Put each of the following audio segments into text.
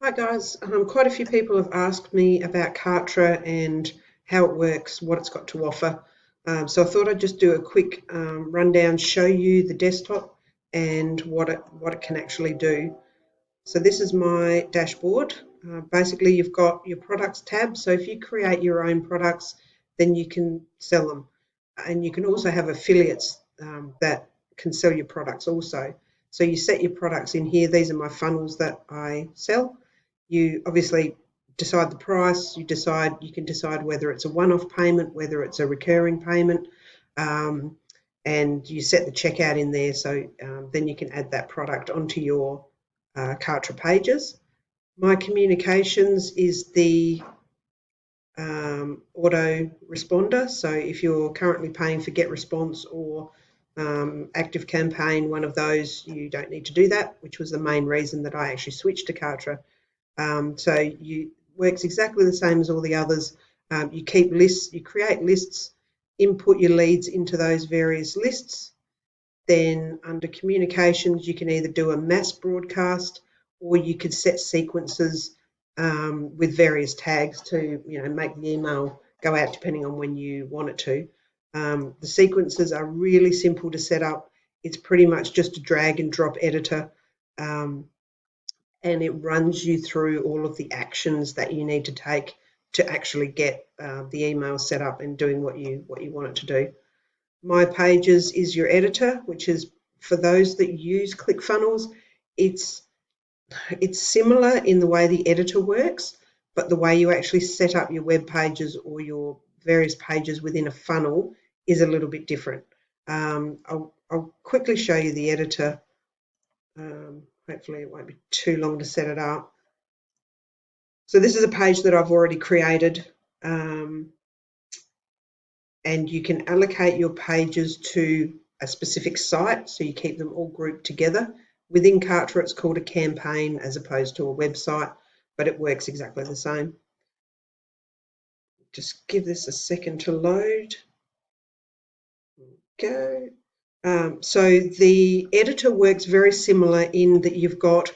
Hi guys, quite a few people have asked me about Kartra and how it works, what it's got to offer. So I thought I'd just do a quick rundown, show you the desktop and what it can actually do. So this is my dashboard. Basically, you've got your products tab. So if you create your own products, then you can sell them, and you can also have affiliates that can sell your products also. So you set your products in here. These are my funnels that I sell. You obviously decide the price. You can decide whether it's a one-off payment, whether it's a recurring payment, um, and you set the checkout in there. So then you can add that product onto your Kartra pages. My communications is the auto responder. So if you're currently paying for get response or active campaign, one of those, you don't need to do that, which was the main reason that I actually switched to Kartra. So you works exactly the same as all the others. You keep lists, you create lists, input your leads into those various lists. Then under communications, you can either do a mass broadcast or you could set sequences with various tags to make the email go out depending on when you want it to. The sequences are really simple to set up. It's pretty much just a drag and drop editor, and it runs you through all of the actions that you need to take to actually get the email set up and doing what you want it to do. My Pages is your editor, which is for those that use ClickFunnels. It's similar in the way the editor works, but the way you actually set up your web pages or your various pages within a funnel is a little bit different. I'll quickly show you the editor. Hopefully it won't be too long to set it up. So this is a page that I've already created. And you can allocate your pages to a specific site, so you keep them all grouped together. Within Kartra, it's called a campaign as opposed to a website, but it works exactly the same. Just give this a second to load. Go. So the editor works very similar in that you've got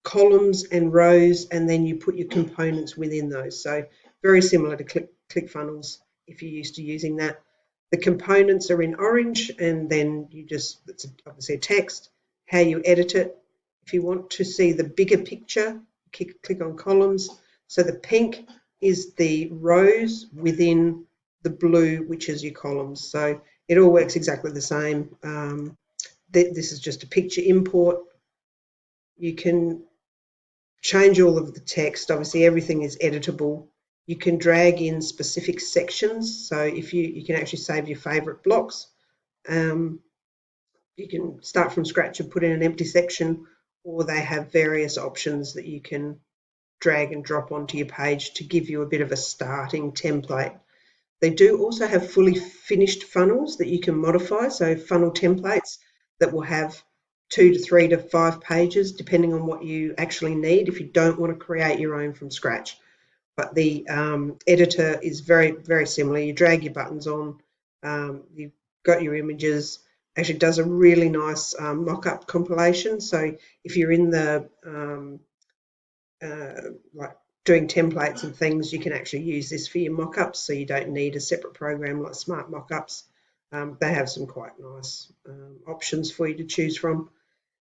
columns and rows, and then you put your components within those. So very similar to ClickFunnels if you're used to using that. The components are in orange, and then it's obviously a text, how you edit it. If you want to see the bigger picture, click on columns. So the pink is the rows within the blue, which is your columns. So it all works exactly the same. This is just a picture import. You can change all of the text. Obviously, everything is editable. You can drag in specific sections. So if you can actually save your favorite blocks. You can start from scratch and put in an empty section, or they have various options that you can drag and drop onto your page to give you a bit of a starting template. They do also have fully finished funnels that you can modify, so funnel templates that will have 2 to 3 to 5 pages depending on what you actually need if you don't want to create your own from scratch. But the editor is very, very similar. You drag your buttons on, you've got your images. Actually does a really nice mock-up compilation. So if you're in the like doing templates and things, you can actually use this for your mock-ups, so you don't need a separate program like Smart Mockups. They have some quite nice options for you to choose from.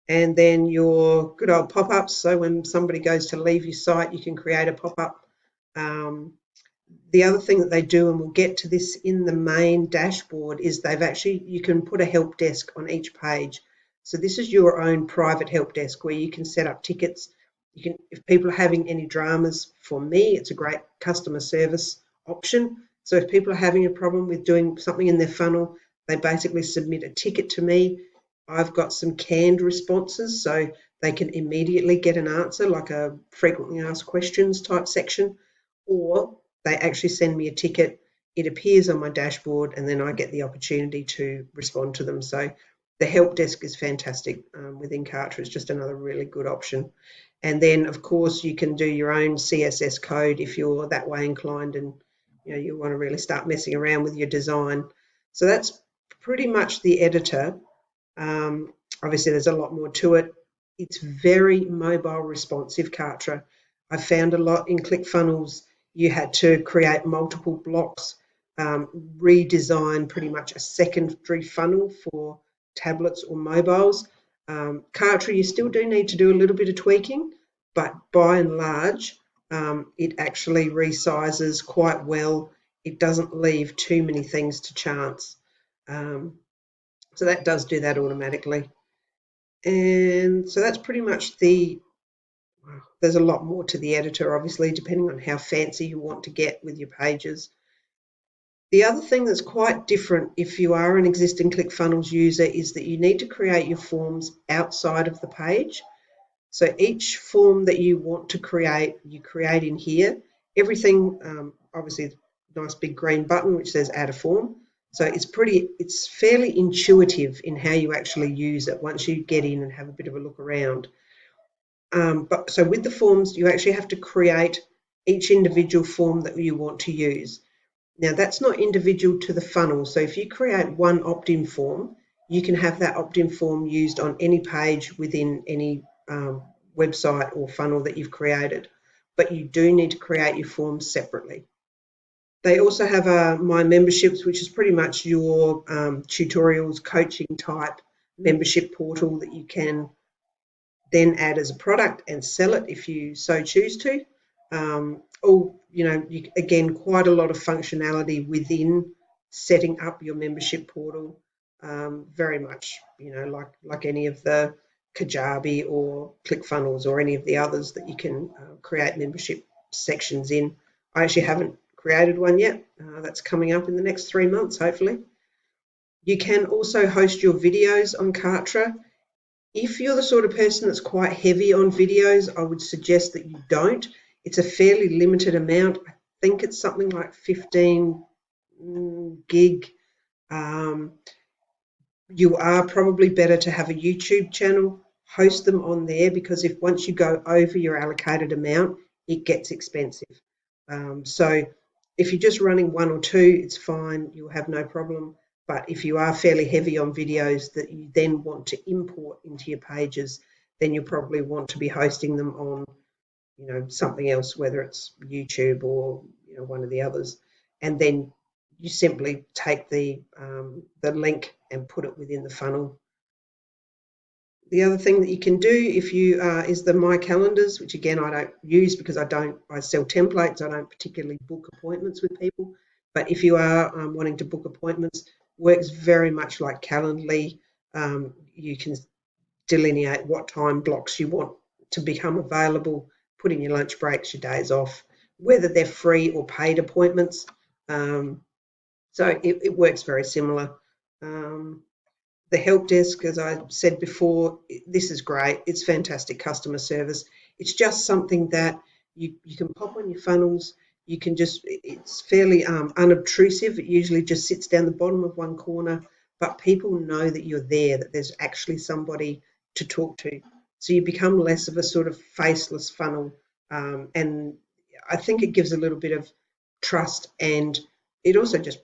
And then your good old pop-ups, so when somebody goes to leave your site, you can create a pop-up. The other thing that they do, and we'll get to this in the main dashboard, is you can put a help desk on each page. So this is your own private help desk where you can set up tickets. If people are having any dramas, for me, it's a great customer service option. So if people are having a problem with doing something in their funnel, they basically submit a ticket to me. I've got some canned responses, so they can immediately get an answer, like a frequently asked questions type section, or they actually send me a ticket. It appears on my dashboard, and then I get the opportunity to respond to them. So the help desk is fantastic within Kartra. It's just another really good option. And then, of course, you can do your own CSS code if you're that way inclined and you want to really start messing around with your design. So that's pretty much the editor. Obviously, there's a lot more to it. It's very mobile responsive, Kartra. I found a lot in ClickFunnels you had to create multiple blocks, redesign pretty much a secondary funnel for tablets or mobiles. Kartra, you still do need to do a little bit of tweaking, but by and large, it actually resizes quite well. It doesn't leave too many things to chance. So that does do that automatically. And so that's pretty much there's a lot more to the editor, obviously, depending on how fancy you want to get with your pages. The other thing that's quite different if you are an existing ClickFunnels user is that you need to create your forms outside of the page. So each form that you want to create, you create in here. Everything, obviously, nice big green button which says add a form. So it's fairly intuitive in how you actually use it once you get in and have a bit of a look around. But so with the forms, you actually have to create each individual form that you want to use. Now that's not individual to the funnel. So if you create one opt-in form, you can have that opt-in form used on any page within any website or funnel that you've created. But you do need to create your forms separately. They also have My Memberships, which is pretty much your tutorials, coaching type membership portal that you can then add as a product and sell it if you so choose to. Again, quite a lot of functionality within setting up your membership portal. Very much, like any of the Kajabi or ClickFunnels or any of the others that you can create membership sections in. I actually haven't created one yet. That's coming up in the next 3 months, hopefully. You can also host your videos on Kartra. If you're the sort of person that's quite heavy on videos, I would suggest that you don't. It's a fairly limited amount. I think it's something like 15 gig. You are probably better to have a YouTube channel, host them on there, because if once you go over your allocated amount, it gets expensive. So if you're just running one or two, it's fine. You'll have no problem. But if you are fairly heavy on videos that you then want to import into your pages, then you'll probably want to be hosting them on, something else, whether it's YouTube or, one of the others. And then you simply take the link and put it within the funnel. The other thing that you can do if you is the My Calendars, which again I don't use because I sell templates. I don't particularly book appointments with people. But if you are wanting to book appointments, works very much like Calendly. You can delineate what time blocks you want to become available, put in your lunch breaks, your days off, whether they're free or paid appointments. So it works very similar. The help desk, as I said before, this is great. It's fantastic customer service. It's just something that you can pop on your funnels. You can it's fairly unobtrusive. It usually just sits down the bottom of one corner, but people know that you're there, that there's actually somebody to talk to. So you become less of a sort of faceless funnel. And I think it gives a little bit of trust, and it also just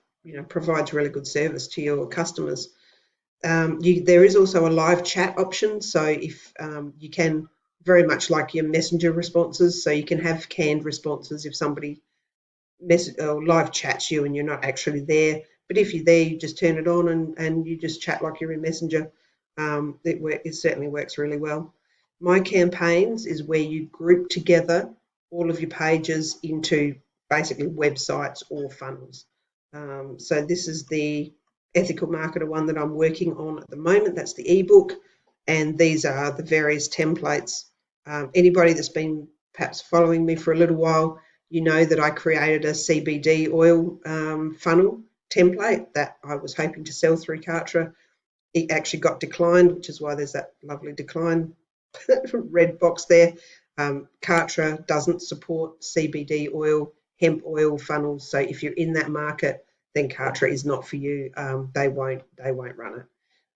provides really good service to your customers. There is also a live chat option, so if you can, very much like your messenger responses, so you can have canned responses if somebody live chats you and you're not actually there. But if you're there, you just turn it on and you just chat like you're in Messenger. It certainly works really well. My Campaigns is where you group together all of your pages into basically websites or funnels. So this is the Ethical Marketer one that I'm working on at the moment. That's the ebook, and these are the various templates. Anybody that's been perhaps following me for a little while, you know that I created a CBD oil funnel template that I was hoping to sell through Kartra. It actually got declined, which is why there's that lovely decline red box there. Kartra doesn't support CBD oil, hemp oil funnels, so if you're in that market, then Kartra is not for you. They won't run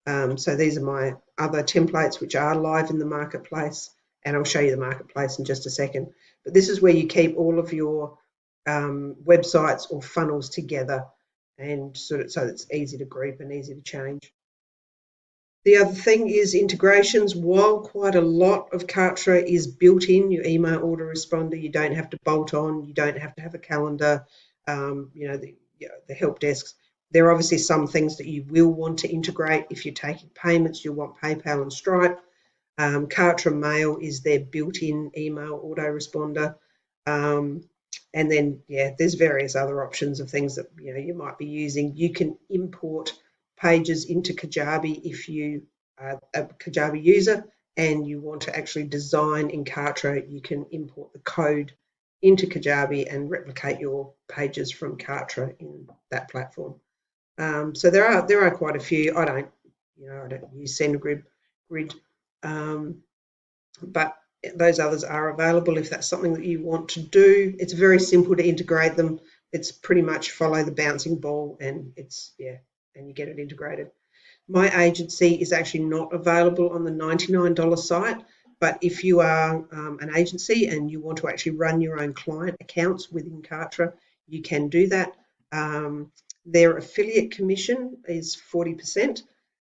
it. So these are my other templates which are live in the marketplace, and I'll show you the marketplace in just a second. But this is where you keep all of your websites or funnels together, and so it's easy to group and easy to change. The other thing is integrations. While quite a lot of Kartra is built in, your email autoresponder, you don't have to bolt on, you don't have to have a calendar, the help desks. There are obviously some things that you will want to integrate. If you're taking payments, you'll want PayPal and Stripe. Kartra Mail is their built-in email autoresponder. And then, there's various other options of things that you might be using. You can import pages into Kajabi if you are a Kajabi user and you want to actually design in Kartra. You can import the code into Kajabi and replicate your pages from Kartra in that platform. So there are quite a few. I don't use SendGrid, but those others are available if that's something that you want to do. It's very simple to integrate them. It's pretty much follow the bouncing ball and and you get it integrated. My agency is actually not available on the $99 site, but if you are an agency and you want to actually run your own client accounts within Kartra, you can do that. Their affiliate commission is 40%.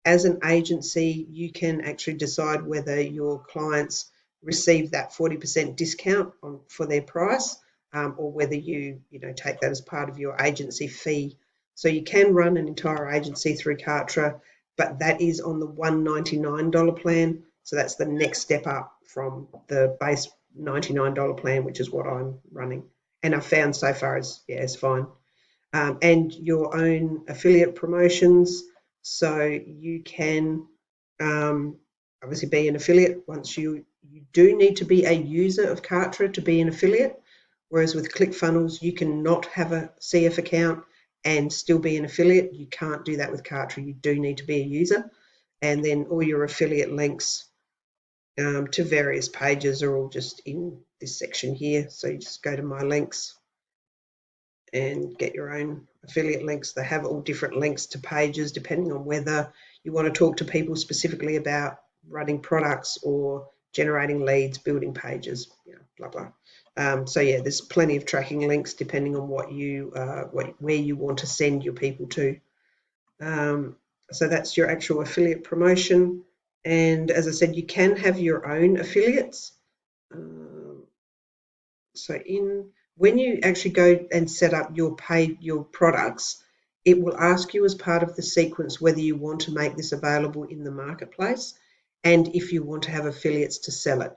As an agency, you can actually decide whether your clients receive that 40% discount for their price, or whether you take that as part of your agency fee. So you can run an entire agency through Kartra, but that is on the $199 plan. So that's the next step up from the base $99 plan, which is what I'm running. And I've found so far it's fine. And your own affiliate promotions. So you can obviously be an affiliate once you do need to be a user of Kartra to be an affiliate, whereas with ClickFunnels you cannot have a CF account and still be an affiliate. You can't do that with Kartra. You do need to be a user, and then all your affiliate links to various pages are all just in this section here. So you just go to My Links and get your own affiliate links. They have all different links to pages depending on whether you want to talk to people specifically about running products or generating leads, building pages, blah blah. So there's plenty of tracking links depending on where you want to send your people to. So that's your actual affiliate promotion. And as I said, you can have your own affiliates. When you actually go and set up your products, it will ask you as part of the sequence whether you want to make this available in the marketplace and if you want to have affiliates to sell it.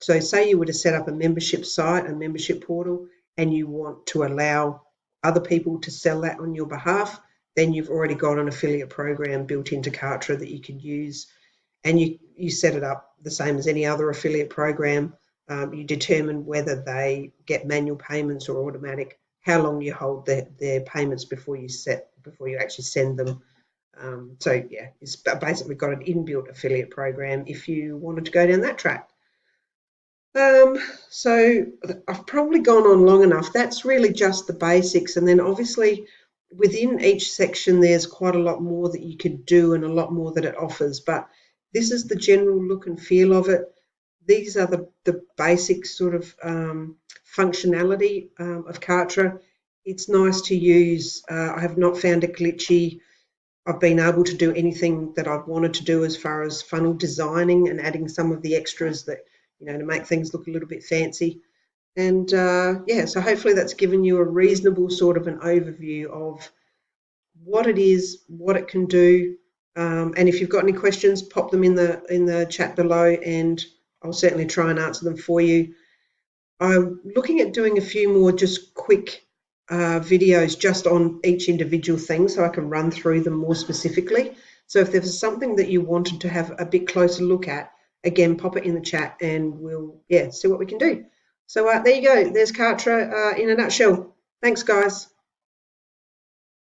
So say you were to set up a membership site, a membership portal, and you want to allow other people to sell that on your behalf, then you've already got an affiliate program built into Kartra that you can use, and you set it up the same as any other affiliate program. You determine whether they get manual payments or automatic, how long you hold their payments before you actually send them. It's basically got an inbuilt affiliate program if you wanted to go down that track. So I've probably gone on long enough. That's really just the basics, and then obviously within each section there's quite a lot more that you could do and a lot more that it offers, but this is the general look and feel of it. These are the basic sort of functionality of Kartra. It's nice to use. I have not found it glitchy. I've been able to do anything that I've wanted to do as far as funnel designing and adding some of the extras that, to make things look a little bit fancy. And so hopefully that's given you a reasonable sort of an overview of what it is, what it can do. And if you've got any questions, pop them in the chat below and I'll certainly try and answer them for you. I'm looking at doing a few more just quick videos just on each individual thing so I can run through them more specifically. So if there's something that you wanted to have a bit closer look at, again, pop it in the chat and we'll see what we can do. So there you go. There's Kartra in a nutshell. Thanks, guys.